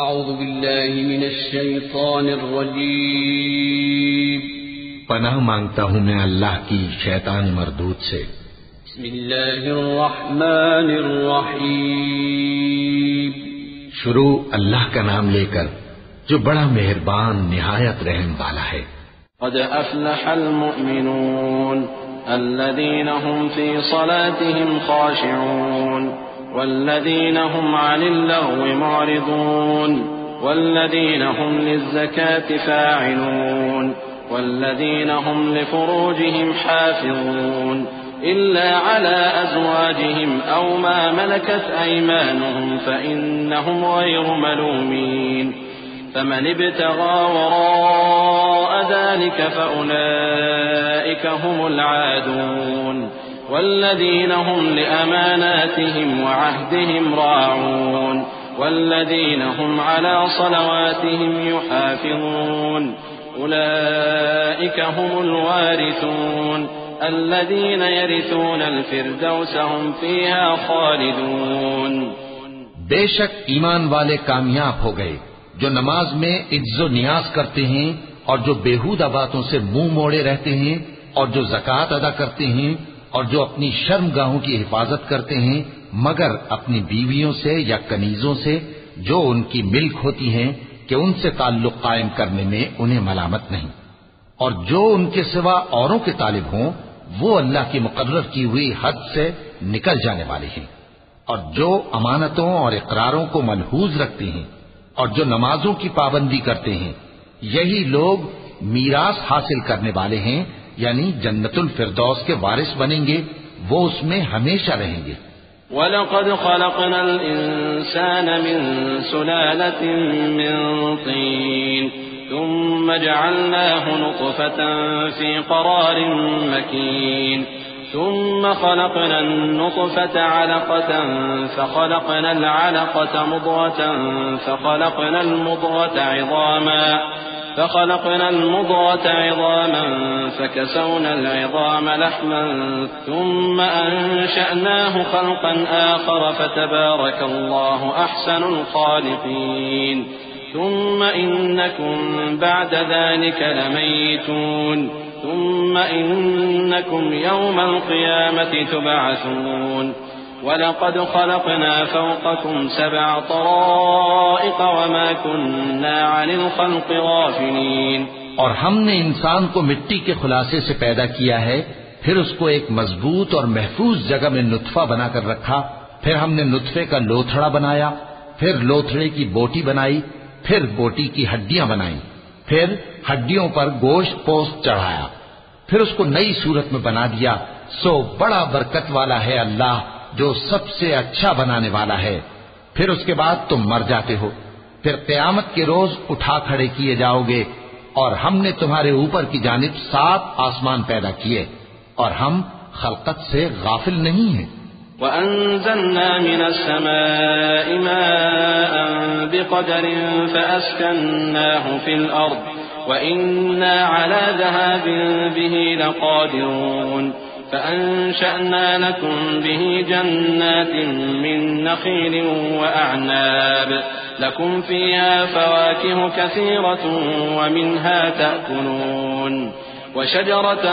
اعوذ باللہ من الشیطان الرجیم پناہ مانگتا ہوں میں اللہ کی شیطان مردود سے۔ بسم اللہ الرحمن الرحیم شروع اللہ کا نام لے کر جو بڑا مہربان نہایت رحم والا ہے۔ قد افلح المؤمنون الذين هم في صلاتهم خاشعون والذين هم عن اللغو معرضون والذين هم للزكاة فاعلون والذين هم لفروجهم حافظون إلا على أزواجهم أو ما ملكت أيمانهم فإنهم غير ملومين فمن ابتغى وراء ذلك فأولئك هم العادون والذين هم لأماناتهم وعهدهم راعون والذين هم على صلواتهم يحافظون أولئك هم الوارثون الذين يرثون الفردوس هم فيها خالدون۔ بے شک ایمان والے کامیاب ہو گئے جو نماز میں عز و نیاز کرتے ہیں اور جو بیہودہ باتوں سے منہ موڑے رہتے ہیں اور جو زکوٰۃ ادا کرتے ہیں اور جو اپنی شرم گاہوں کی حفاظت کرتے ہیں مگر اپنی بیویوں سے یا کنیزوں سے جو ان کی ملک ہوتی ہیں کہ ان سے تعلق قائم کرنے میں انہیں ملامت نہیں، اور جو ان کے سوا اوروں کے طالب ہوں وہ اللہ کی مقرر کی ہوئی حد سے نکل جانے والے ہیں، اور جو امانتوں اور اقراروں کو ملحوظ رکھتے ہیں اور جو نمازوں کی پابندی کرتے ہیں یہی لوگ میراث حاصل کرنے والے ہیں، یعنی جنت الفردوس کے وارث بنیں گے، وہ اس میں ہمیشہ رہیں گے۔ وَلَقَدْ خَلَقْنَا الْإِنسَانَ مِنْ سُلَالَةٍ مِّن طِينٍ ثُمَّ جَعَلْنَاهُ نُطْفَةً فِي قَرَارٍ مَّكِينٍ ثُمَّ خَلَقْنَا النُّطْفَةَ عَلَقَةً فَخَلَقْنَا الْعَلَقَةَ مُضْغَةً فخلقنا المضغة عظاما فكسونا العظام لحما ثم أنشأناه خلقا آخر فتبارك الله أحسن الخالقين ثم إنكم بعد ذلك لميتون ثم إنكم يوم القيامة تبعثون وَلَقَدْ خَلَقْنَا فَوْقَكُمْ سَبْعَ طَرَائِقَ وَمَا كُنَّا عَنِ الْخَلْقِ غَافِلِينَ۔ اور ہم نے انسان کو مٹی کے خلاصے سے پیدا کیا ہے، پھر اس کو ایک مضبوط اور محفوظ جگہ میں نطفہ بنا کر رکھا، پھر ہم نے نطفے کا لوتھڑا بنایا، پھر لوتھڑے کی بوٹی بنائی، پھر بوٹی کی ہڈیاں بنائیں، پھر ہڈیوں پر گوشت پوست چڑھایا، پھر اس کو نئی صورت میں بنا دیا۔ سو بڑا برکت والا ہے اللہ جو سب سے اچھا بنانے والا ہے۔ پھر اس کے بعد تم مر جاتے ہو، پھر قیامت کے روز اٹھا کھڑے کیے جاؤ گے، اور ہم نے تمہارے اوپر کی جانب 7 آسمان پیدا کیے اور ہم خلقت سے غافل نہیں ہیں۔ وَأَنزَلْنَا مِنَ السَّمَاءِ مَاءً بِقَدَرٍ فَأَسْكَنَّاهُ فِي الْأَرْضِ وَإِنَّا عَلَى ذَهَابٍ بِهِ لَقَادِرُونَ فأنشأنا لكم به جنات من نخيل وأعناب لكم فيها فواكه كثيرة ومنها تأكلون وشجرة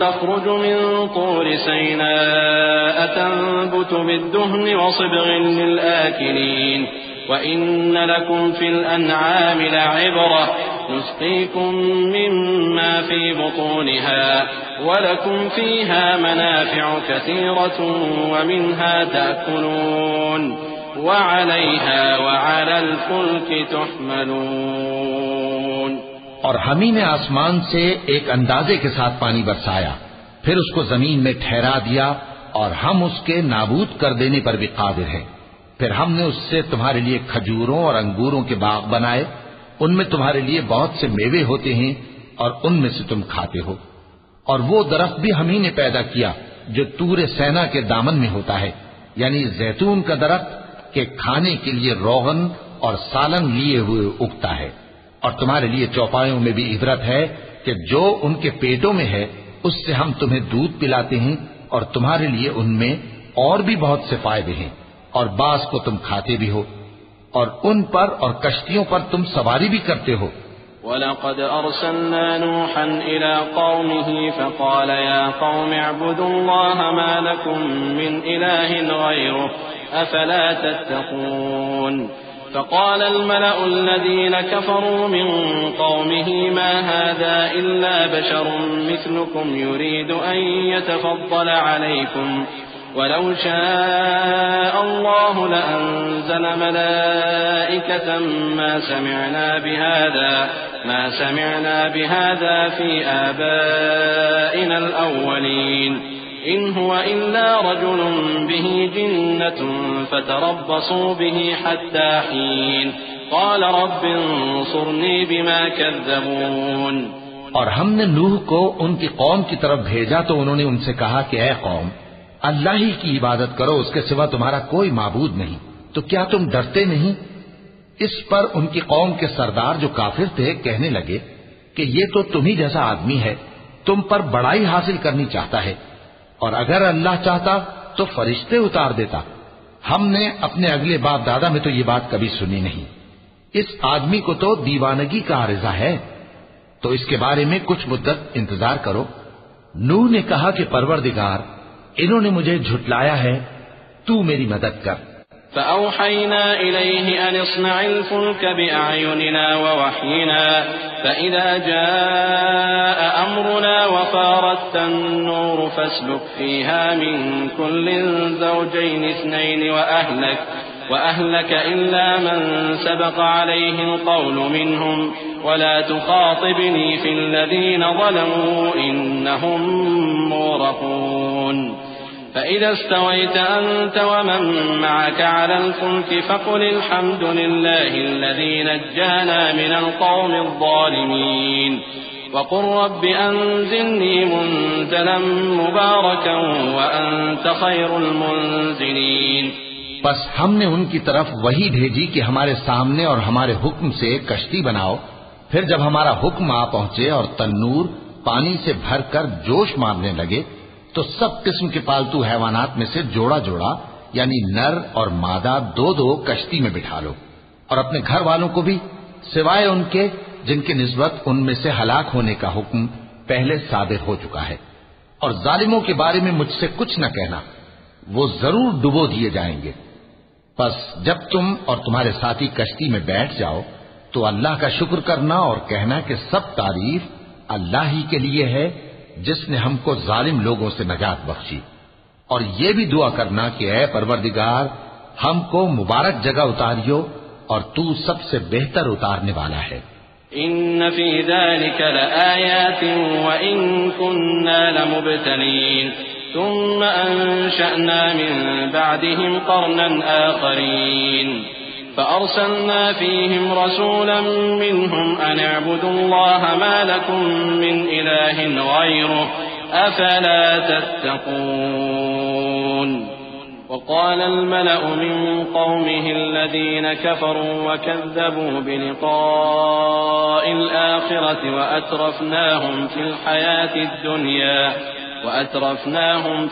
تخرج من طور سيناء تنبت بالدهن وصبغ للآكلين وإن لكم في الأنعام لعبرة نسقيكم مما في بطونها ولكم فيها منافع كثيرة ومنها تأكلون وعليها وعلى الفلك تحملون۔ اور ہم ہی نے آسمان سے ایک اندازے کے ساتھ پانی برسایا، پھر اس کو زمین میں ٹھہرا دیا، اور ہم اس کے نابود کر دینے پر بھی قادر ہیں۔ پھر ہم نے اس سے تمہارے لیے کھجوروں اور انگوروں کے باغ بنائے، ان میں تمہارے لیے بہت سے میوے ہوتے ہیں اور ان میں سے تم کھاتے ہو۔ اور وہ درخت بھی ہم ہی نے پیدا کیا جو طور سینا کے دامن میں ہوتا ہے، یعنی زیتون کا درخت کہ کھانے کے لیے روغن اور سالن لیے ہوئے اگتا ہے، اور تمہارے لیے چوپایوں میں بھی عبرت ہے کہ جو ان کے پیٹوں میں ہے اس سے ہم تمہیں دودھ پلاتے ہیں، اور تمہارے لیے ان میں اور بھی بہت سے فائدے ہیں، اور بعض کو تم کھاتے بھی ہو۔ اور ان پر اور کشتیوں پر تم سواری بھی کرتے ہو۔ وَلَقَدْ أَرْسَلْنَا نُوحًا إِلَىٰ قَوْمِهِ فَقَالَ يَا قَوْمِ اعْبُدُوا اللَّهَ مَا لَكُم مِّنْ إِلَٰهٍ غَيْرُهُ أَفَلَا تَتَّقُونَ فقال الملأ الذين كفروا من قومه ما هذا إلا بشر مثلكم يريد أن يتفضل عليكم ولو شاء الله لأنزل ملائكة ما سمعنا بهذا في آبائنا الأولين إن هو إلا رجل به جنة فتربصوا به حتى حين قال رب انصرني بما كذبون۔ اور ہم نے نوح کو ان کی قوم کی طرف بھیجا تو انہوں نے ان سے کہا کہ اے قوم، اللہ ہی کی عبادت کرو، اس کے سوا تمہارا کوئی معبود نہیں، تو کیا تم ڈرتے نہیں؟ اس پر ان کی قوم کے سردار جو کافر تھے کہنے لگے کہ یہ تو تمہیں جیسا آدمی ہے، تم پر بڑائی حاصل کرنی چاہتا ہے، اور اگر اللہ چاہتا تو فرشتے اتار دیتا۔ ہم نے اپنے اگلے باپ دادا میں تو یہ بات کبھی سنی نہیں، اس آدمی کو تو دیوانگی کا عارضہ ہے، تو اس کے بارے میں کچھ مدت انتظار کرو۔ نوح نے کہا کہ پروردگار، انہوں نے مجھے جھٹلایا ہے، تو میری مدد کر۔ فأوحينا إليه أن اصنع الفلك بأعيننا ووحينا فإذا جاء أمرنا وفارت النور فاسلك فيها من كل زوجين اثنين وأهلك إلا من سبق عليه القول منهم ولا تخاطبني في الذين ظلموا إنهم مغرقون فإذا استويت أنت ومن معك على الفلك فقل الحمد لله الذي نجانا من القوم الظالمين وقل رب أنزلني منزلا مباركا وأنت خير المنزلين۔ بس ہم نے ان کی طرف وہی بھیجی کہ ہمارے سامنے اور ہمارے حکم سے کشتی بناؤ، پھر جب ہمارا حکم آ پہنچے اور تنور پانی سے بھر کر جوش مارنے لگے تو سب قسم کے پالتو حیوانات میں سے جوڑا جوڑا یعنی نر اور مادہ دو دو کشتی میں بٹھا لو، اور اپنے گھر والوں کو بھی سوائے ان کے جن کی نسبت ان میں سے ہلاک ہونے کا حکم پہلے صادر ہو چکا ہے، اور ظالموں کے بارے میں مجھ سے کچھ نہ کہنا، وہ ضرور ڈبو دیے جائیں گے۔ بس جب تم اور تمہارے ساتھی کشتی میں بیٹھ جاؤ تو اللہ کا شکر کرنا اور کہنا کہ سب تعریف اللہ ہی کے لیے ہے جس نے ہم کو ظالم لوگوں سے نجات بخشی، اور یہ بھی دعا کرنا کہ اے پروردگار ہم کو مبارک جگہ اتاریو اور تو سب سے بہتر اتارنے والا ہے۔ ان فی ذلک لآیات وان کننا لمبتلین ثم انشأنا من بعدهم قرنا آخرین فأرسلنا فيهم رسولا منهم أن اعبدوا الله ما لكم من إله غيره أفلا تتقون۔ وقال الملأ من قومه الذين كفروا وكذبوا بلقاء الآخرة وأترفناهم في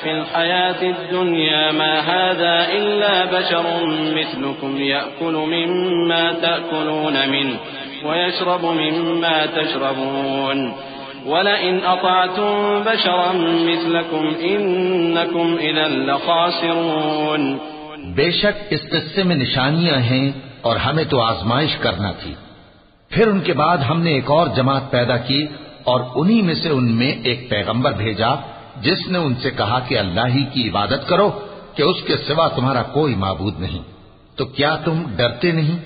الحياة الدنيا ما هذا إلا بشر مثلكم يأكل مما تأكلون منه ويشرب مما تشربون ولئن أطعتم بشرا مثلكم إنكم إذا لخاسرون۔ بے شک اس قصے میں نشانیاں ہیں اور ہمیں تو آزمائش کرنا تھی۔ پھر ان کے بعد ہم نے ایک اور جماعت پیدا کی اور انہی میں سے ان میں ایک پیغمبر بھیجا جس نے ان سے کہا کہ اللہ ہی کی عبادت کرو کہ اس کے سوا تمہارا کوئی معبود نہیں، تو کیا تم ڈرتے نہیں؟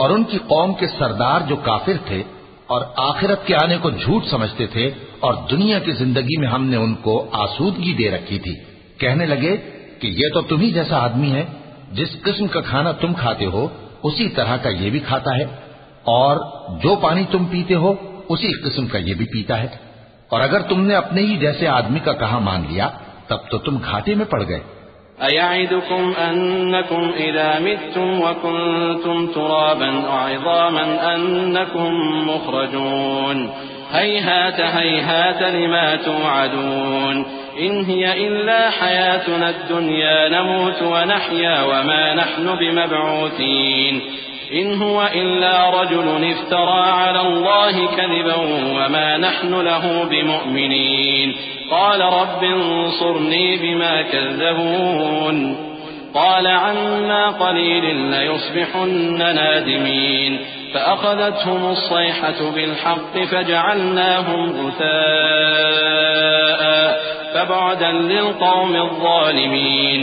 اور ان کی قوم کے سردار جو کافر تھے اور آخرت کے آنے کو جھوٹ سمجھتے تھے اور دنیا کی زندگی میں ہم نے ان کو آسودگی دے رکھی تھی، کہنے لگے کہ یہ تو تمہیں جیسا آدمی ہے، جس قسم کا کھانا تم کھاتے ہو اسی طرح کا یہ بھی کھاتا ہے، اور جو پانی تم پیتے ہو اسی قسم کا یہ بھی پیتا ہے، اور اگر تم نے اپنے ہی جیسے آدمی کا کہا مان لیا تب تو تم گھاٹے میں پڑ گئے۔ أَيَعِدُكُمْ أَنَّكُمْ إِذَا مِتُّمْ وَكُنْتُمْ تُرَابًا وَعِظَامًا أَنَّكُمْ مُخْرَجُونَ هَيْهَاتَ هَيْهَاتَ لِمَا تُوعَدُونَ إن هي إلا حياتنا الدنيا نموت ونحيا وما نحن بمبعوثين إن هو إلا رجل افترى على الله كذبا وما نحن له بمؤمنين قال رب انصرني بما كذبون قال عما قليل ليصبحن نادمين فأخذتهم الصيحة بالحق فجعلناهم غثاء فبعدا للقوم الظالمين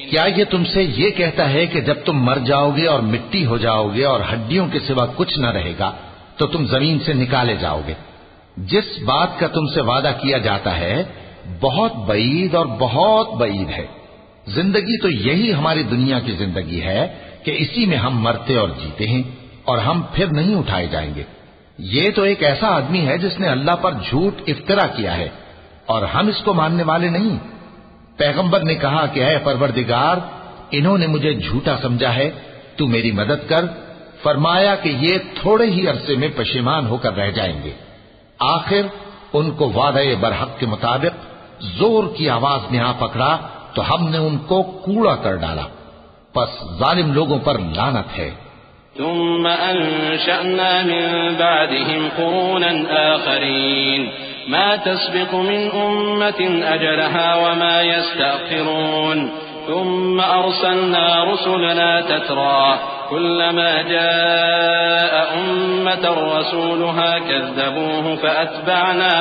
کیا یہ تم سے یہ کہتا ہے کہ جب تم مر جاؤ گے اور مٹی ہو جاؤ گے اور ہڈیوں کے سوا کچھ نہ رہے گا تو تم زمین سے نکالے جاؤ گے؟ جس بات کا تم سے وعدہ کیا جاتا ہے بہت بعید اور بہت بعید ہے۔ زندگی تو یہی ہماری دنیا کی زندگی ہے کہ اسی میں ہم مرتے اور جیتے ہیں اور ہم پھر نہیں اٹھائے جائیں گے۔ یہ تو ایک ایسا آدمی ہے جس نے اللہ پر جھوٹ افطرا کیا ہے اور ہم اس کو ماننے والے نہیں۔ پیغمبر نے کہا کہ اے پروردگار، انہوں نے مجھے جھوٹا سمجھا ہے، تو میری مدد کر۔ فرمایا کہ یہ تھوڑے ہی عرصے میں پشیمان ہو کر رہ جائیں گے۔ آخر ان کو وعدہ برحق کے مطابق زور کی آواز نے آ پکڑا تو ہم نے ان کو کوڑا کر ڈالا، پس ظالم لوگوں پر لعنت ہے۔ ثم أنشأنا من بعدهم قرونا آخرين ما تسبق من أمة أجلها وما يستأخرون ثم أرسلنا رسلنا تترى كلما جاء أمة رسولها كذبوه فأتبعنا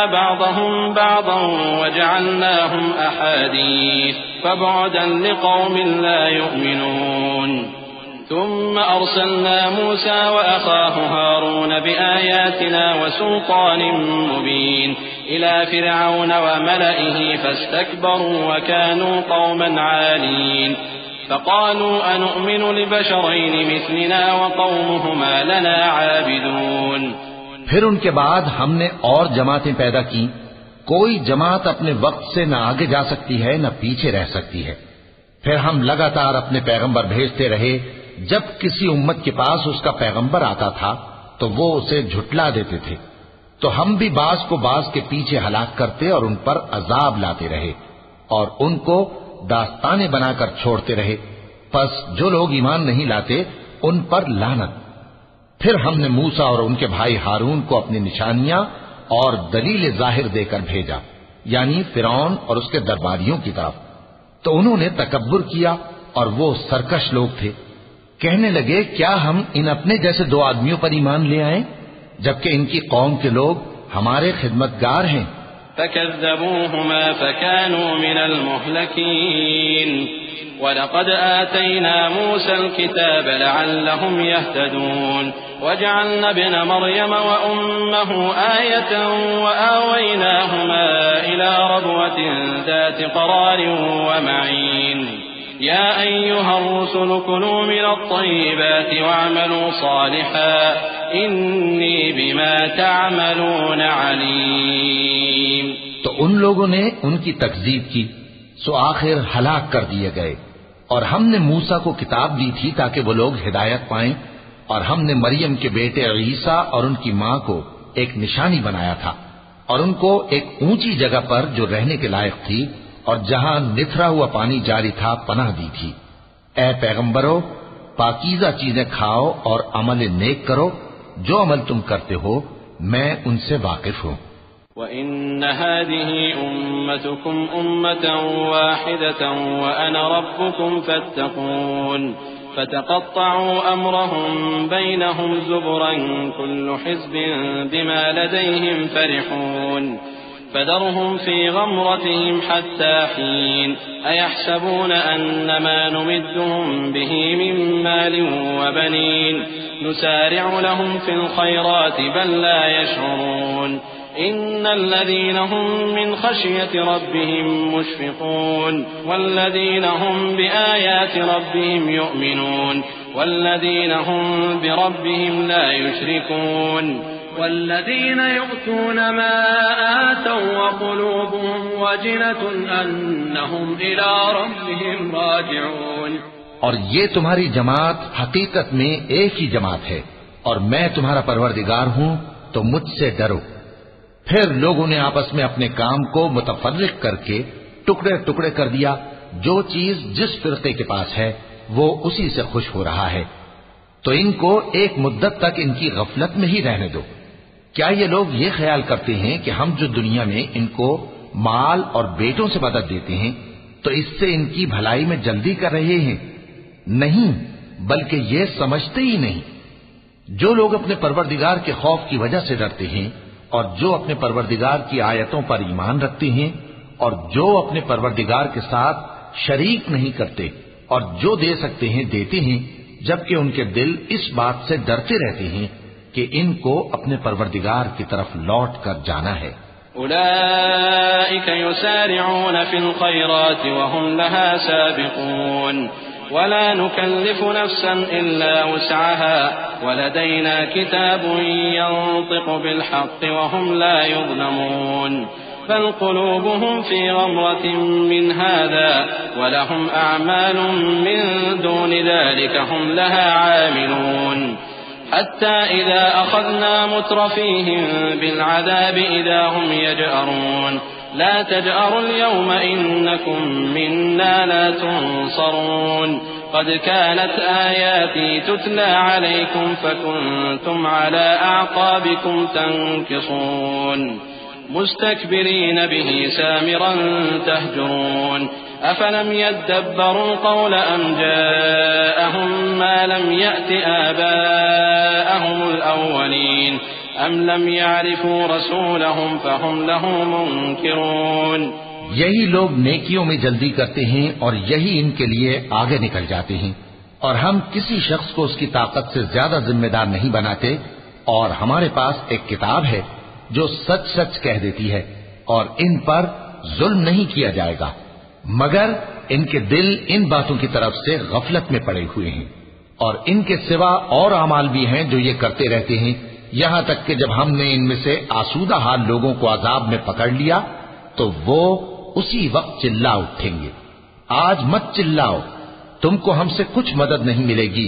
بعضهم بعضا وجعلناهم أحاديث فبعدا لقوم لا يؤمنون ثم أرسلنا موسى وأخاه هارون بآياتنا وسلطان مبين إلى فرعون وملئه فاستكبروا وكانوا قوما عالين فقالوا أنؤمن لبشرين مثلنا وقومهما لنا عابدون۔ پھر ان کے بعد ہم نے اور جماعتیں پیدا کی، کوئی جماعت اپنے وقت سے نہ آگے جا سکتی ہے نہ پیچھے رہ سکتی ہے۔ پھر ہم لگاتار اپنے پیغمبر بھیجتے رہے، جب کسی امت کے پاس اس کا پیغمبر آتا تھا تو وہ اسے جھٹلا دیتے تھے، تو ہم بھی بعض کو بعض کے پیچھے ہلاک کرتے اور ان پر عذاب لاتے رہے اور ان کو داستانیں بنا کر چھوڑتے رہے۔ پس جو لوگ ایمان نہیں لاتے ان پر لعنت۔ پھر ہم نے موسیٰ اور ان کے بھائی ہارون کو اپنی نشانیاں اور دلیل ظاہر دے کر بھیجا، یعنی فرعون اور اس کے درباریوں کی طرف، تو انہوں نے تکبر کیا اور وہ سرکش لوگ تھے۔ کہنے لگے کیا ہم ان اپنے جیسے دو آدمیوں پر ایمان لے آئیں جبکہ ان کی قوم کے لوگ ہمارے خدمتگار ہیں۔ فكذبوهما فكانوا من المهلكين ولقد آتينا موسى الكتاب لعلهم يهتدون وجعلنا ابن مريم وأمه آية وآويناهما إلى ربوة ذات قرار ومعين يا أيها الرسل كلوا من الطيبات واعملوا صالحا إني بما تعملون عليم۔ تو ان لوگوں نے ان کی تکذیب کی سو آخر ہلاک کر دیے گئے، اور ہم نے موسیٰ کو کتاب دی تھی تاکہ وہ لوگ ہدایت پائیں، اور ہم نے مریم کے بیٹے عیسیٰ اور ان کی ماں کو ایک نشانی بنایا تھا اور ان کو ایک اونچی جگہ پر جو رہنے کے لائق تھی اور جہاں نتھرا ہوا پانی جاری تھا پناہ دی تھی۔ اے پیغمبرو، پاکیزہ چیزیں کھاؤ اور عمل نیک کرو، جو عمل تم کرتے ہو میں ان سے واقف ہوں۔ وَإِنَّ هَذِهِ أُمَّتُكُمْ أُمَّةً وَاحِدَةً وَأَنَا رَبُّكُمْ فَاتَّقُونِ فَتَقَطَّعُوا أَمْرَهُمْ بَيْنَهُمْ زُبُرًا كُلُّ حِزْبٍ بِمَا لَدَيْهِمْ فَرِحُونَ فَذَرْهُمْ فِي غَمْرَتِهِمْ حَتَّى حِينٍ أَيَحْسَبُونَ أَنَّمَا نُمِدُّهُمْ بِهِ مِنْ مَالٍ وَبَنِينَ نُسَارِعُ لَهُمْ فِي الْخَيْرَاتِ بَل لَّا يَشْعُرُونَ إِنَّ الَّذِينَ هُمْ مِنْ خَشْيَةِ رَبِّهِمْ مُشْفِقُونَ وَالَّذِينَ هُمْ بِآيَاتِ رَبِّهِمْ يُؤْمِنُونَ وَالَّذِينَ هُمْ بِرَبِّهِمْ لَا يُشْرِكُونَ وَالَّذِينَ يُؤْتُونَ مَا آتَوا وَقُلُوبُهُمْ وَجِلَةٌ أَنَّهُمْ إِلَى رَبِّهِمْ راجعون۔ اور یہ تمہاری جماعت حقیقت میں ایک ہی جماعت ہے، اور میں تمہارا پروردگار ہوں تو مجھ سے ڈرو۔ پھر لوگوں نے آپس میں اپنے کام کو متفرق کر کے ٹکڑے ٹکڑے کر دیا. جو چیز جس فرقے کے پاس ہے وہ اسی سے خوش ہو رہا ہے. تو ان کو ایک مدت تک ان کی غفلت میں ہی رہنے دو. کیا یہ لوگ یہ خیال کرتے ہیں کہ ہم جو دنیا میں ان کو مال اور بیٹوں سے مدد دیتے ہیں تو اس سے ان کی بھلائی میں جلدی کر رہے ہیں؟ نہیں، بلکہ یہ سمجھتے ہی نہیں. جو لوگ اپنے پروردگار کے خوف کی وجہ سے ڈرتے ہیں اور جو اپنے پروردگار کی آیتوں پر ایمان رکھتے ہیں اور جو اپنے پروردگار کے ساتھ شریک نہیں کرتے اور جو دے سکتے ہیں دیتے ہیں، جبکہ ان کے دل اس بات سے ڈرتے رہتے ہیں کہ ان کو اپنے پروردگار کی طرف لوٹ کر جانا ہے. أولئك يسارعون في الخيرات وهم لها سابقون ولا نكلف نفسا إلا وسعها ولدينا كتاب ينطق بالحق وهم لا يظلمون بل قلوبهم في غمرة من هذا ولهم أعمال من دون ذلك هم لها عاملون حتى إذا أخذنا مترفيهم بالعذاب إذا هم يجأرون لا تجأروا اليوم إنكم منا لا تنصرون قد كانت آياتي تتلى عليكم فكنتم على أعقابكم تنكصون مستكبرين به سامرا تهجرون أفلم يدبروا القول أم جاءهم ما لم يأت آباءهم الأولين أم لم يعرفوا رسولهم فهم له منكرون. یہی لوگ نیکیوں میں جلدی کرتے ہیں اور یہی ان کے لیے آگے نکل جاتے ہیں، اور ہم کسی شخص کو اس کی طاقت سے زیادہ ذمہ دار نہیں بناتے، اور ہمارے پاس ایک کتاب ہے جو سچ سچ کہہ دیتی ہے اور ان پر ظلم نہیں کیا جائے گا، مگر ان کے دل ان باتوں کی طرف سے غفلت میں پڑے ہوئے ہیں. اور ان کے سوا اور اعمال بھی ہیں جو یہ کرتے رہتے ہیں، یہاں تک کہ جب ہم نے ان میں سے آسودہ حال لوگوں کو عذاب میں پکڑ لیا تو وہ اسی وقت چلا اٹھیں گے. آج مت چلاؤ، تم کو ہم سے کچھ مدد نہیں ملے گی.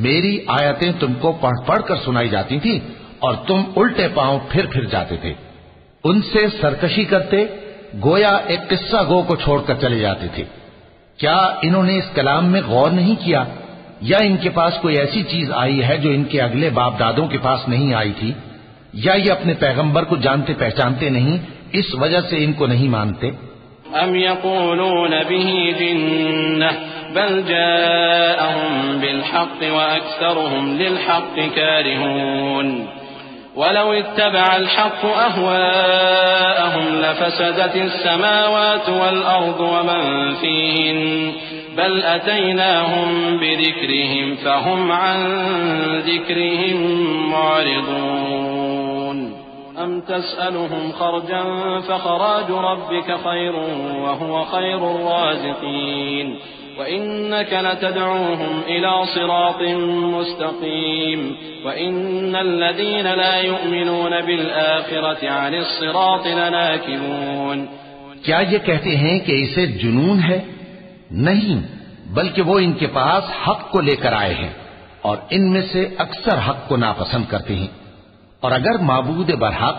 میری آیتیں تم کو پڑھ پڑھ کر سنائی جاتی تھی اور تم الٹے پاؤں پھر جاتے تھے. ان سے سرکشی کرتے، گویا ایک قصہ گو کو چھوڑ کر چلے جاتے تھے. کیا انہوں نے اس کلام میں غور نہیں کیا، یا ان کے پاس کوئی ایسی چیز آئی ہے جو ان کے اگلے باپ دادوں کے پاس نہیں آئی تھی، یا یہ اپنے پیغمبر کو جانتے پہچانتے نہیں اس وجہ سے ان کو نہیں مانتے؟ ام يقولون به جنة بل جاءهم بالحق وأكثرهم للحق كارهون ولو اتبع الحق أهواءهم لفسدت السماوات والأرض ومن فيهن بل أتيناهم بذكرهم فهم عن ذكرهم معرضون أم تسألهم خرجا فخراج ربك خير وهو خير الرازقين وإنك لتدعوهم إلى صراط مستقيم وإن الذين لا يؤمنون بالآخرة عن الصراط لناكبون. کیا یہ کہتے ہیں کہ اسے جنون ہے؟ نہیں، بلکہ وہ ان کے پاس حق کو لے کر آئے ہیں اور ان میں سے اکثر حق کو ناپسند کرتے ہیں. اور اگر معبود برحق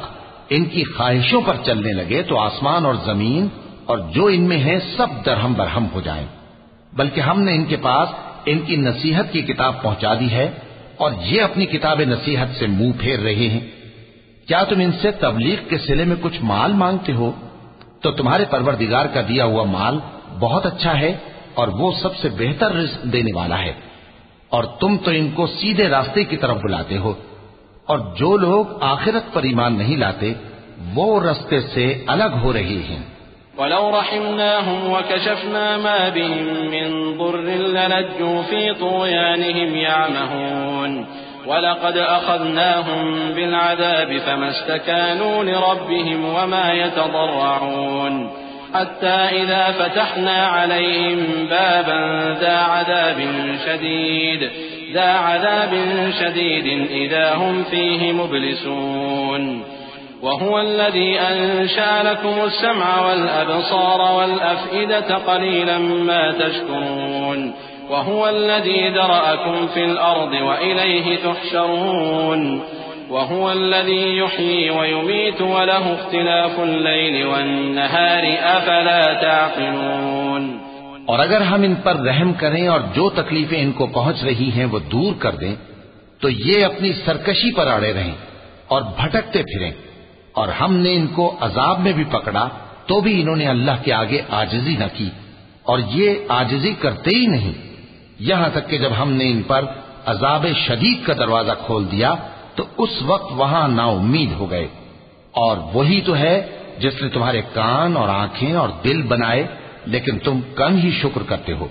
ان کی خواہشوں پر چلنے لگے تو آسمان اور زمین اور جو ان میں ہیں سب درہم برہم ہو جائیں. بلکہ ہم نے ان کے پاس ان کی نصیحت کی کتاب پہنچا دی ہے اور یہ اپنی کتاب نصیحت سے منہ پھیر رہے ہیں. کیا تم ان سے تبلیغ کے صلے میں کچھ مال مانگتے ہو؟ تو تمہارے پروردگار کا دیا ہوا مال بہت اچھا ہے اور وہ سب سے بہتر رزق دینے والا ہے، اور تم تو ان کو سیدھے راستے کی طرف بلاتے ہو. اور جو لوگ آخرت پر ایمان نہیں لاتے وہ راستے سے الگ ہو رہے ہیں. وَلَوْ رَحِمْنَاهُمْ وَكَشَفْنَا مَا بِهِمْ مِنْ ضُرٍّ لَلَجُّوا فِي طُغْيَانِهِمْ يَعْمَهُونَ وَلَقَدْ أَخَذْنَاهُمْ بِالْعَذَابِ فَمَا اسْتَكَانُوا لِرَبِّهِمْ وَمَا يَتَضَرَّعُونَ حَتَّى إِذَا فَتَحْنَا عَلَيْهِمْ بَابًا ذَا عَذَابٍ شَدِيدٍ إِذَا هُمْ فِيهِ مُبْلِسُونَ وهو الذي أنشأ لكم السمع والأبصار والأفئدة قليلا ما تشكرون وهو الذي ذرأكم في الأرض وإليه تحشرون وهو الذي يحيي ويميت وله اختلاف الليل والنهار أفلا تعقلون. اور اگر ہم ان پر رحم کریں اور جو تکلیفیں ان کو پہنچ رہی ہیں وہ دور کر دیں تو یہ اپنی سرکشی پر اڑے رہیں اور بھٹکتے پھریں، اور ہم نے ان کو عذاب میں بھی پکڑا تو بھی انہوں نے اللہ کے آگے عاجزی نہ کی، اور یہ عاجزی کرتے ہی نہیں، یہاں تک کہ جب ہم نے ان پر عذاب شدید کا دروازہ کھول دیا تو اس وقت وہاں نا امید ہو گئے. اور وہی تو ہے جس نے تمہارے کان اور آنکھیں اور دل بنائے لیکن تم کم ہی شکر کرتے ہو،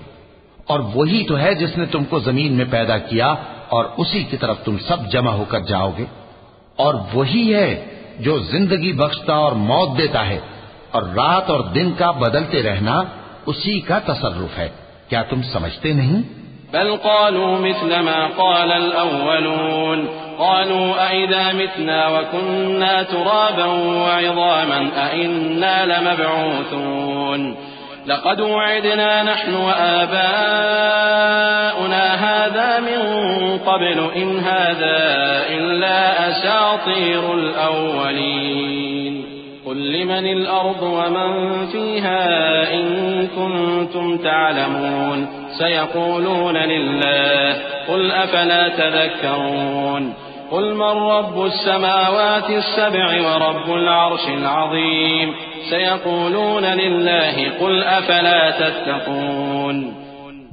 اور وہی تو ہے جس نے تم کو زمین میں پیدا کیا اور اسی کی طرف تم سب جمع ہو کر جاؤ گے، اور وہی ہے جو زندگی بخشتا اور موت دیتا ہے، اور رات اور دن کا بدلتے رہنا اسی کا تصرف ہے. کیا تم سمجھتے نہیں؟ بل قالوا مثل ما قال الأولون قالوا أئذا متنا وكنا ترابا وعظاما أئنا لمبعوثون لقد وعدنا نحن وآباؤنا هذا من قبل إن هذا إلا أساطير الأولين قل لمن الأرض ومن فيها إن كنتم تعلمون سيقولون لله قل أفلا تذكرون قل من رب السماوات السبع ورب العرش العظيم سيقولون لله قل أفلا تتقون.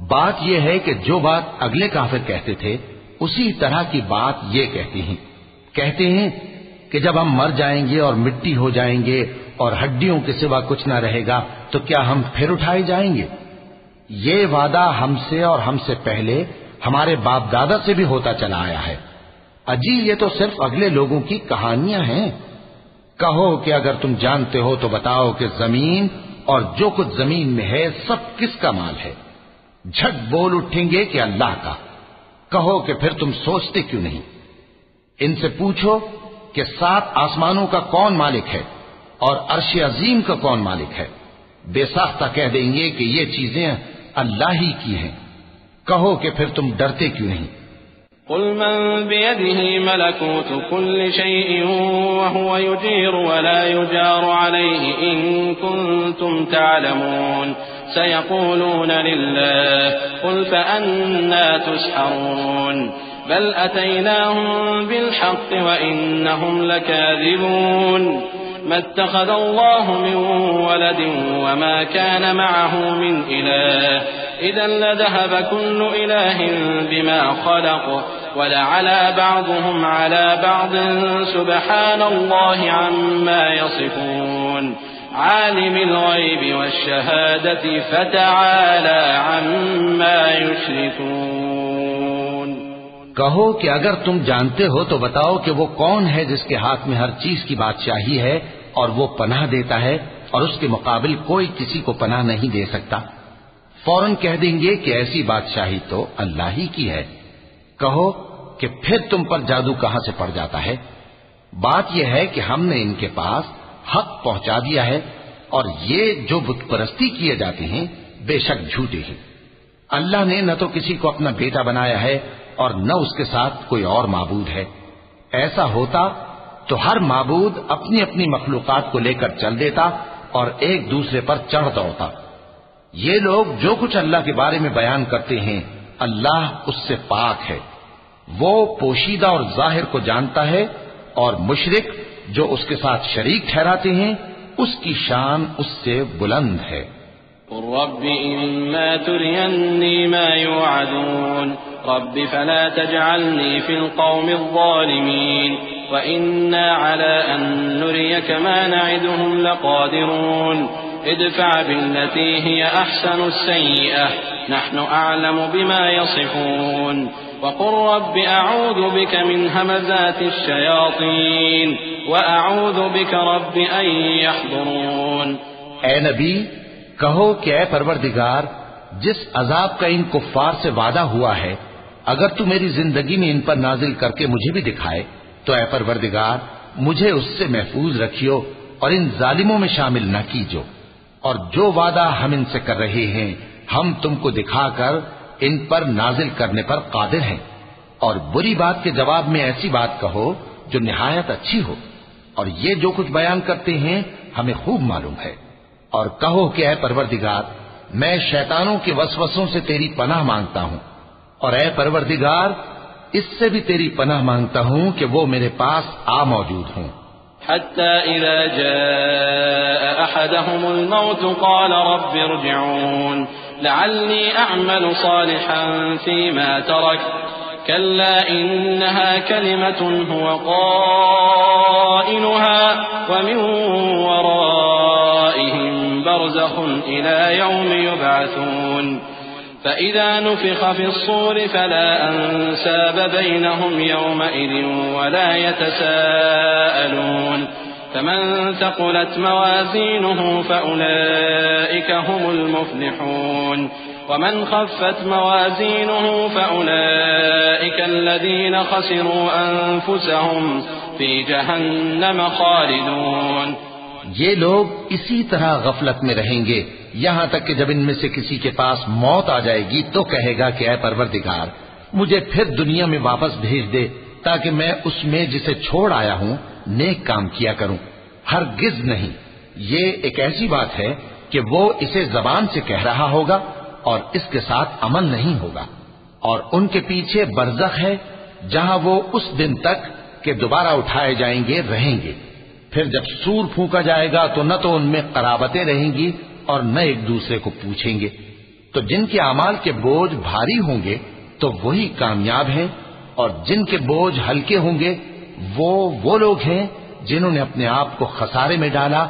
بات یہ ہے کہ جو بات اگلے کافر کہتے تھے اسی طرح کی بات یہ کہتے ہیں کہ جب ہم مر جائیں گے اور مٹی ہو جائیں گے اور ہڈیوں کے سوا کچھ نہ رہے گا تو کیا ہم پھر اٹھائے جائیں گے؟ یہ وعدہ ہم سے اور ہم سے پہلے ہمارے باپ دادا سے بھی ہوتا چلا آیا ہے. اجی یہ تو صرف اگلے لوگوں کی کہانیاں ہیں. کہو کہ اگر تم جانتے ہو تو بتاؤ کہ زمین اور جو کچھ زمین میں ہے سب کس کا مال ہے؟ جھٹ بول اٹھیں گے کہ اللہ کا. کہو کہ پھر تم سوچتے کیوں نہیں؟ ان سے پوچھو کہ 7 آسمانوں کا کون مالک ہے اور عرش عظیم کا کون مالک ہے؟ بے ساختہ کہہ دیں گے کہ یہ چیزیں اللہ ہی کی ہیں. کہو کہ پھر تم ڈرتے کیوں نہیں؟ قل من بيده ملكوت كل شيء وهو يجير ولا يجار عليه إن كنتم تعلمون سيقولون لله قل فأنا تسحرون بل أتيناهم بالحق وإنهم لكاذبون ما اتخذ الله من ولد وما كان معه من إله إذا لذهب كل إله بما خلق ولعلى بعضهم على بعض سبحان الله عما يصفون عالم الغيب والشهادة فتعالى عما يشركون. کہو کہ اگر تم جانتے ہو تو بتاؤ کہ وہ کون ہے جس کے ہاتھ میں ہر چیز کی بادشاہی ہے اور وہ پناہ دیتا ہے اور اس کے مقابل کوئی کسی کو پناہ نہیں دے سکتا. فوراً کہہ دیں گے کہ ایسی بادشاہی تو اللہ ہی کی ہے. کہو کہ پھر تم پر جادو کہاں سے پڑ جاتا ہے؟ بات یہ ہے کہ ہم نے ان کے پاس حق پہنچا دیا ہے اور یہ جو بت پرستی کیے جاتے ہیں بے شک جھوٹے ہیں. اللہ نے نہ تو کسی کو اپنا بیٹا بنایا ہے اور نہ اس کے ساتھ کوئی اور معبود ہے. ایسا ہوتا تو ہر معبود اپنی اپنی مخلوقات کو لے کر چل دیتا اور ایک دوسرے پر چڑھ دوڑتا. یہ لوگ جو کچھ اللہ کے بارے میں بیان کرتے ہیں اللہ اس سے پاک ہے. وہ پوشیدہ اور ظاہر کو جانتا ہے اور مشرک جو اس کے ساتھ شریک ٹھہراتے ہیں اس کی شان اس سے بلند ہے. قل رب إما تريني ما يوعدون رب فلا تجعلني في القوم الظالمين وإنا على أن نريك ما نعدهم لقادرون ادفع بالتي هي أحسن السيئة نحن أعلم بما يصفون وقل رب أعوذ بك من همزات الشياطين وأعوذ بك رب أن يحضرون. اے نبی کہو کہ اے پروردگار جس عذاب کا ان کفار سے وعدہ ہوا ہے اگر تو میری زندگی میں ان پر نازل کر کے مجھے بھی دکھائے تو اے پروردگار مجھے اس سے محفوظ رکھیو اور ان ظالموں میں شامل نہ کیجو. اور جو وعدہ ہم ان سے کر رہے ہیں ہم تم کو دکھا کر ان پر نازل کرنے پر قادر ہیں. اور بری بات کے جواب میں ایسی بات کہو جو نہایت اچھی ہو، اور یہ جو کچھ بیان کرتے ہیں ہمیں خوب معلوم ہے۔ اور کہو کہ اے پروردگار، میں شیطانوں کے وسوسوں سے تیری پناہ مانگتا ہوں، اور اے پروردگار اس سے بھی تیری پناہ مانگتا ہوں کہ وہ میرے پاس آ موجود ہوں۔ حتى إذا جاء أحدهم الموت قال رب ارجعون لعلي أعمل صالحا فيما ترك كلا إنها كلمة هو قائلها ومن ورائهم برزخ إلى يوم يبعثون فإذا نفخ في الصور فلا أنساب بينهم يومئذ ولا يتساءلون فمن ثقلت موازينه فأولئك هم المفلحون ومن خفت موازينه فأولئك الذين خسروا أنفسهم في جهنم خالدون۔ یہ لوگ اسی طرح غفلت میں رہیں گے یہاں تک کہ جب ان میں سے کسی کے پاس موت آ جائے گی تو کہے گا کہ اے پروردگار مجھے پھر دنیا میں واپس بھیج دے تاکہ میں اس میں جسے چھوڑ آیا ہوں نیک کام کیا کروں۔ ہرگز نہیں، یہ ایک ایسی بات ہے کہ وہ اسے زبان سے کہہ رہا ہوگا اور اس کے ساتھ عمل نہیں ہوگا، اور ان کے پیچھے برزخ ہے جہاں وہ اس دن تک کہ دوبارہ اٹھائے جائیں گے رہیں گے۔ پھر جب سور پھونکا جائے گا تو نہ تو ان میں قرابتیں رہیں گی اور نہ ایک دوسرے کو پوچھیں گے۔ تو جن کے اعمال کے بوجھ بھاری ہوں گے تو وہی کامیاب ہیں، اور جن کے بوجھ ہلکے ہوں گے وہ لوگ ہیں جنہوں نے اپنے آپ کو خسارے میں ڈالا،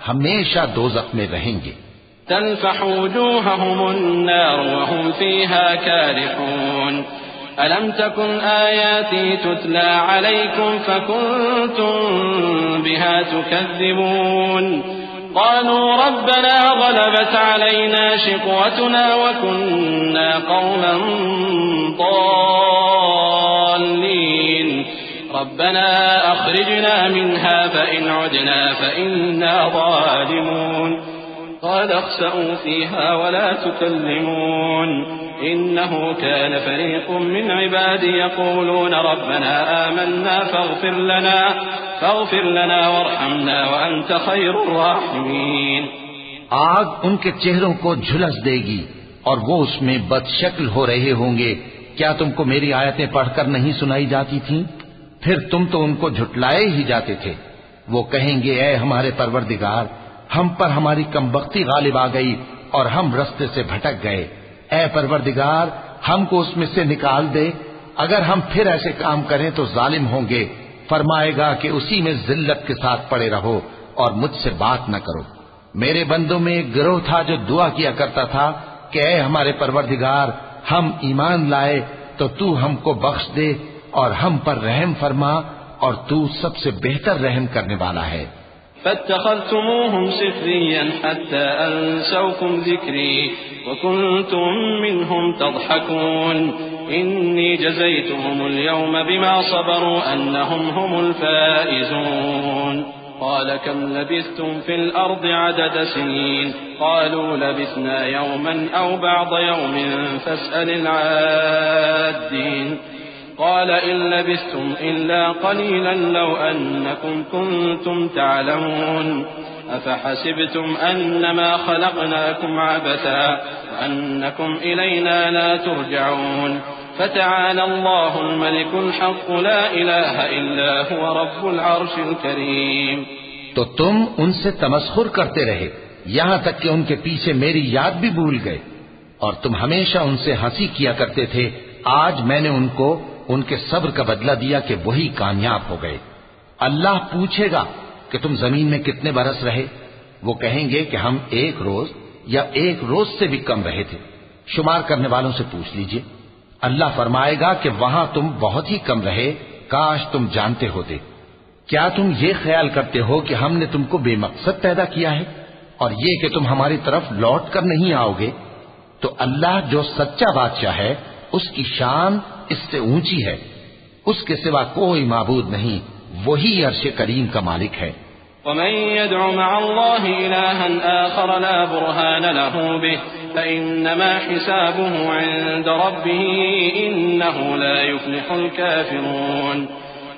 ہمیشہ دوزخ میں رہیں گے۔ تلفح وجوههم النار وهم فيها كالحون ألم تكن آياتي تتلى عليكم فكنتم بها تكذبون قالوا ربنا غلبت علينا شقوتنا وكنا قوما ضالين ربنا أخرجنا منها فإن عدنا فإنا ظالمون قال اخسئوا فيها ولا تكلمون إنه كان فريق من عبادي يقولون ربنا آمنا فاغفر لنا وارحمنا وأنت خير الراحمين۔ آگ ان کے چہروں کو جھلس دے گی اور وہ اس میں بد شکل ہو رہے ہوں گے۔ کیا تم کو میری آیتیں پڑھ کر نہیں سنائی جاتی تھیں؟ پھر تم تو ان کو جھٹلائے ہی جاتے تھے۔ وہ کہیں گے اے ہمارے پروردگار ہم پر ہماری کمبختی غالب آ گئی اور ہم رستے سے بھٹک گئے، اے پروردگار ہم کو اس میں سے نکال دے، اگر ہم پھر ایسے کام کریں تو ظالم ہوں گے۔ فرمائے گا کہ اسی میں ذلت کے ساتھ پڑے رہو اور مجھ سے بات نہ کرو۔ میرے بندوں میں ایک گروہ تھا جو دعا کیا کرتا تھا کہ اے ہمارے پروردگار ہم ایمان لائے تو تو ہم کو بخش دے اور ہم پر رحم فرما، اور تو سب سے بہتر رحم کرنے والا ہے۔ فاتخذتموهم سخريا حتى أنسوكم ذكري وكنتم منهم تضحكون إني جزيتهم اليوم بما صبروا أنهم هم الفائزون قال كم لبثتم في الأرض عدد سنين قالوا لبثنا يوما أو بعض يوم فاسأل العادين قال إن لبثتم إلا قليلا لو أنكم كنتم تعلمون أفحسبتم أنما خلقناكم عبثا وأنكم إلينا لا ترجعون فتعالى الله الملك الحق لا إله إلا هو رب العرش الكريم۔ تو تم ان سے تمسخر کرتے رہے یہاں تک کہ ان کے پیچھے میری یاد بھی بھول گئے، اور تم ہمیشہ ان سے ہنسی کیا کرتے تھے۔ آج میں نے ان کو ان کے صبر کا بدلہ دیا کہ وہی کامیاب ہو گئے۔ اللہ پوچھے گا کہ تم زمین میں کتنے برس رہے؟ وہ کہیں گے کہ ہم 1 روز یا 1 روز سے بھی کم رہے تھے، شمار کرنے والوں سے پوچھ لیجئے۔ اللہ فرمائے گا کہ وہاں تم بہت ہی کم رہے، کاش تم جانتے ہوتے۔ کیا تم یہ خیال کرتے ہو کہ ہم نے تم کو بے مقصد پیدا کیا ہے اور یہ کہ تم ہماری طرف لوٹ کر نہیں آؤ گے؟ تو اللہ جو سچا بادشاہ ہے اس کی شان اس سے اونچی ہے، اس کے سوا کوئی معبود نہیں، وہی عرش کریم کا مالک ہے۔ ومن يدع مع الله إلها آخر لا برهان له به فإنما حسابه عند ربه إنه لا يفلح الكافرون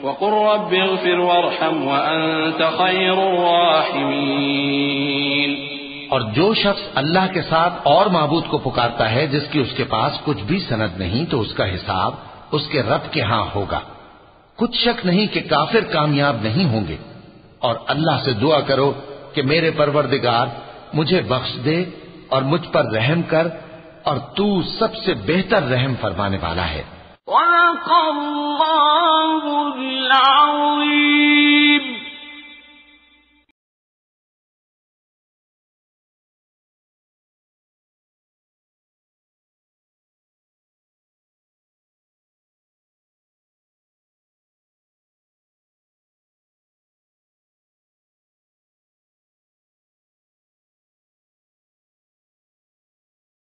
وقل رب اغفر وارحم وأنت خير الراحمين۔ اور جو شخص اللہ کے ساتھ اور معبود کو پکارتا ہے جس کی اس کے پاس کچھ بھی سند نہیں، تو اس کا حساب اس کے رب کے ہاں ہوگا۔ کچھ شک نہیں کہ کافر کامیاب نہیں ہوں گے۔ اور اللہ سے دعا کرو کہ میرے پروردگار مجھے بخش دے اور مجھ پر رحم کر، اور تو سب سے بہتر رحم فرمانے والا ہے۔ صدق اللہ العظیم۔